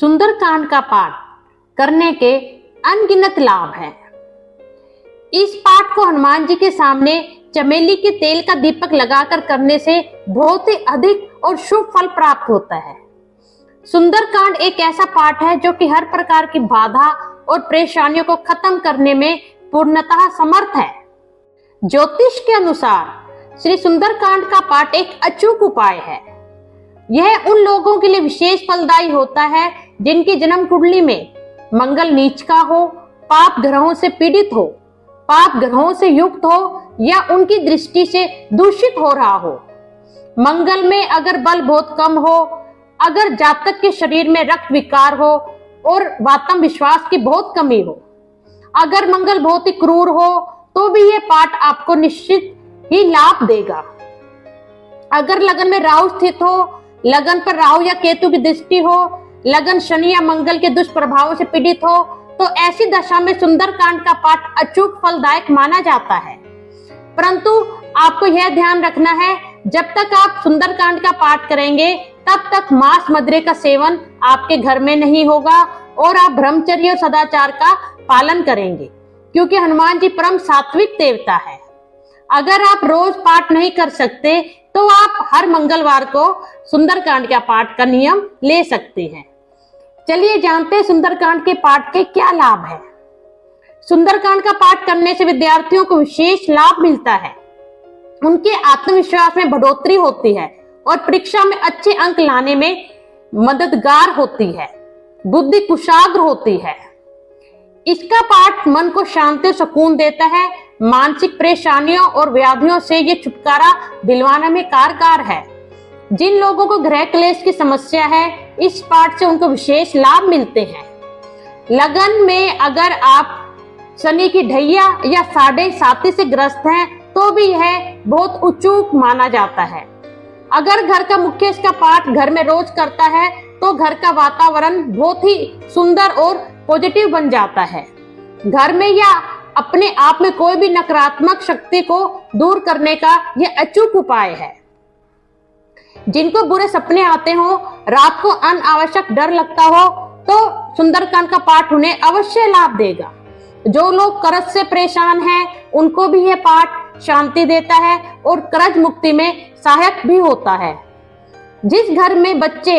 सुंदरकांड का पाठ करने के अनगिनत लाभ हैं। इस पाठ को हनुमान जी के सामने चमेली के तेल का दीपक लगाकर करने से बहुत ही अधिक और शुभ फल प्राप्त होता है। सुंदरकांड एक ऐसा पाठ है जो कि हर प्रकार की बाधा और परेशानियों को खत्म करने में पूर्णतः समर्थ है। ज्योतिष के अनुसार श्री सुंदरकांड का पाठ एक अचूक उपाय है। यह उन लोगों के लिए विशेष फलदायी होता है जिनकी जन्म कुंडली में मंगल नीच का हो, पाप ग्रहों से पीड़ित हो, पाप ग्रहों से युक्त हो या उनकी दृष्टि से दूषित हो रहा हो। मंगल में अगर बल बहुत कम हो, अगर जातक के शरीर में रक्त विकार हो और आत्म विश्वास की बहुत कमी हो, अगर मंगल बहुत ही क्रूर हो तो भी यह पाठ आपको निश्चित ही लाभ देगा। अगर लगन में राहु स्थित हो, लगन पर राहु या केतु की दृष्टि हो, लगन शनि या मंगल के दुष्प्रभावों से पीड़ित हो, तो ऐसी दशा में सुंदरकांड का पाठ अचूक फलदायक माना जाता है। परंतु आपको यह ध्यान रखना है, जब तक आप सुंदरकांड का पाठ करेंगे तब तक मांस मदिरे का सेवन आपके घर में नहीं होगा और आप ब्रह्मचर्य और सदाचार का पालन करेंगे, क्योंकि हनुमान जी परम सात्विक देवता है। अगर आप रोज पाठ नहीं कर सकते तो आप हर मंगलवार को सुंदरकांड का पाठ का नियम ले सकते हैं। चलिए जानते हैं सुंदरकांड के पाठ के क्या लाभ है। सुंदरकांड का पाठ करने से विद्यार्थियों को विशेष लाभ मिलता है। उनके आत्मविश्वास में बढ़ोतरी होती है और परीक्षा में अच्छे अंक लाने में मददगार होती है। बुद्धि कुशाग्र होती है। इसका पाठ मन को शांति और सुकून देता है। मानसिक परेशानियों और व्याधियों से ये छुटकारा दिलवाने में कारगर है। जिन लोगों को गृह क्लेश की समस्या है, इस पाठ से उनको विशेष लाभ मिलते हैं। लगन में अगर आप शनि की ढैया या 7.5 से ग्रस्त हैं तो भी यह बहुत अचूक माना जाता है। अगर घर का मुख्य इसका पाठ घर में रोज करता है तो घर का वातावरण बहुत ही सुंदर और पॉजिटिव बन जाता है। घर में या अपने आप में कोई भी नकारात्मक शक्ति को दूर करने का यह अचूक उपाय है। जिनको बुरे सपने आते हो, रात को अनावश्यक डर लगता हो, तो सुंदरकांड का पाठ उन्हें अवश्य लाभ देगा। जो लोग कर्ज से परेशान हैं, उनको भी यह पाठ शांति देता है और कर्ज मुक्ति में सहायक भी होता है। जिस घर में बच्चे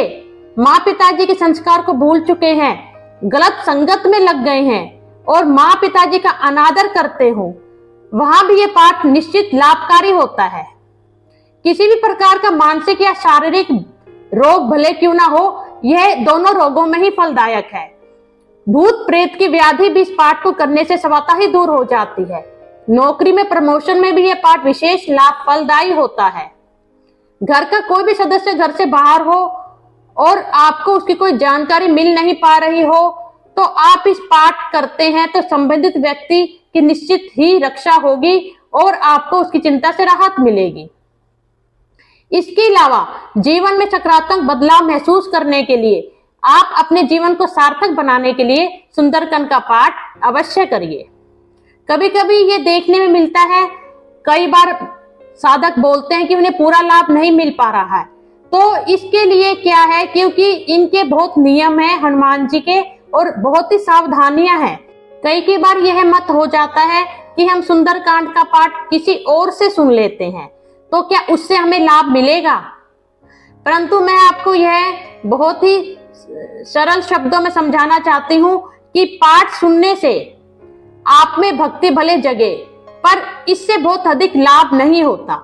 माँ पिताजी के संस्कार को भूल चुके हैं, गलत संगत में लग गए हैं और माँ पिताजी का अनादर करते हो, वहां भी ये पाठ निश्चित लाभकारी होता है। किसी भी प्रकार का मानसिक या शारीरिक रोग भले क्यों ना हो, यह दोनों रोगों में ही फलदायक है। भूत प्रेत की व्याधि भी इस पाठ को करने से स्वतः ही दूर हो जाती है। नौकरी में प्रमोशन में भी यह पाठ विशेष लाभ फलदायी होता है। घर का कोई भी सदस्य घर से बाहर हो और आपको उसकी कोई जानकारी मिल नहीं पा रही हो, तो आप इस पाठ करते हैं तो संबंधित व्यक्ति की निश्चित ही रक्षा होगी और आपको उसकी चिंता से राहत मिलेगी। इसके अलावा जीवन में सकारात्मक बदलाव महसूस करने के लिए आप अपने जीवन को सार्थक बनाने के लिए सुंदरकांड का पाठ अवश्य करिए। कभी कभी ये देखने में मिलता है, कई बार साधक बोलते हैं कि उन्हें पूरा लाभ नहीं मिल पा रहा है, तो इसके लिए क्या है, क्योंकि इनके बहुत नियम है हनुमान जी के और बहुत ही सावधानियां हैं। कई बार यह मत हो जाता है कि हम सुंदरकांड का पाठ किसी और से सुन लेते हैं, तो क्या उससे हमें लाभ मिलेगा? परंतु मैं आपको यह बहुत ही सरल शब्दों में समझाना चाहती हूँ कि पाठ सुनने से आप में भक्ति भले जगे, पर इससे बहुत अधिक लाभ नहीं होता।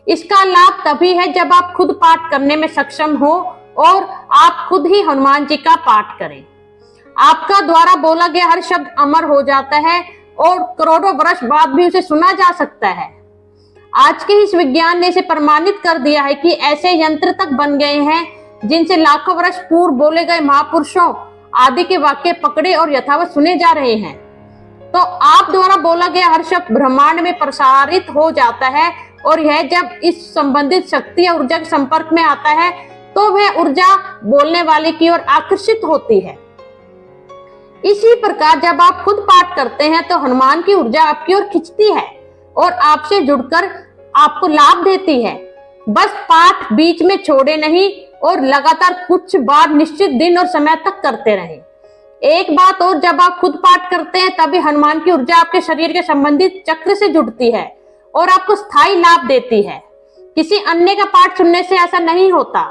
इसका लाभ तभी है जब आप खुद पाठ करने में सक्षम हो और आप खुद ही हनुमान जी का पाठ करें। आपका द्वारा बोला गया हर शब्द अमर हो जाता है और करोड़ों वर्ष बाद भी उसे सुना जा सकता है। आज के इस विज्ञान ने इसे प्रमाणित कर दिया है कि ऐसे यंत्र तक बन गए हैं जिनसे लाखों वर्ष पूर्व बोले गए महापुरुषों आदि के वाक्य पकड़े और यथावत सुने जा रहे हैं। तो आप द्वारा बोला गया हर शब्द ब्रह्मांड में प्रसारित हो जाता है और यह जब इस संबंधित शक्ति या ऊर्जा के संपर्क में आता है तो वह ऊर्जा बोलने वाले की ओर आकर्षित होती है। इसी प्रकार जब आप खुद पाठ करते हैं तो हनुमान की ऊर्जा आपकी ओर खिंचती है और आपसे जुड़कर आपको लाभ देती है। बस पाठ बीच में छोड़े नहीं और लगातार कुछ बार निश्चित दिन और समय तक करते रहें। एक बात और, जब आप खुद पाठ करते हैं तभी हनुमान की ऊर्जा आपके शरीर के संबंधित चक्र से जुड़ती है और आपको स्थायी लाभ देती है। किसी अन्य का पाठ सुनने से ऐसा नहीं होता,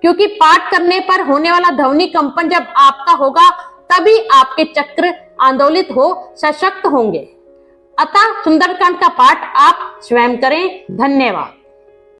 क्योंकि पाठ करने पर होने वाला ध्वनि कंपन जब आपका होगा तभी आपके चक्र आंदोलित हो सशक्त होंगे। अतः सुंदरकांड का पाठ आप स्वयं करें। धन्यवाद।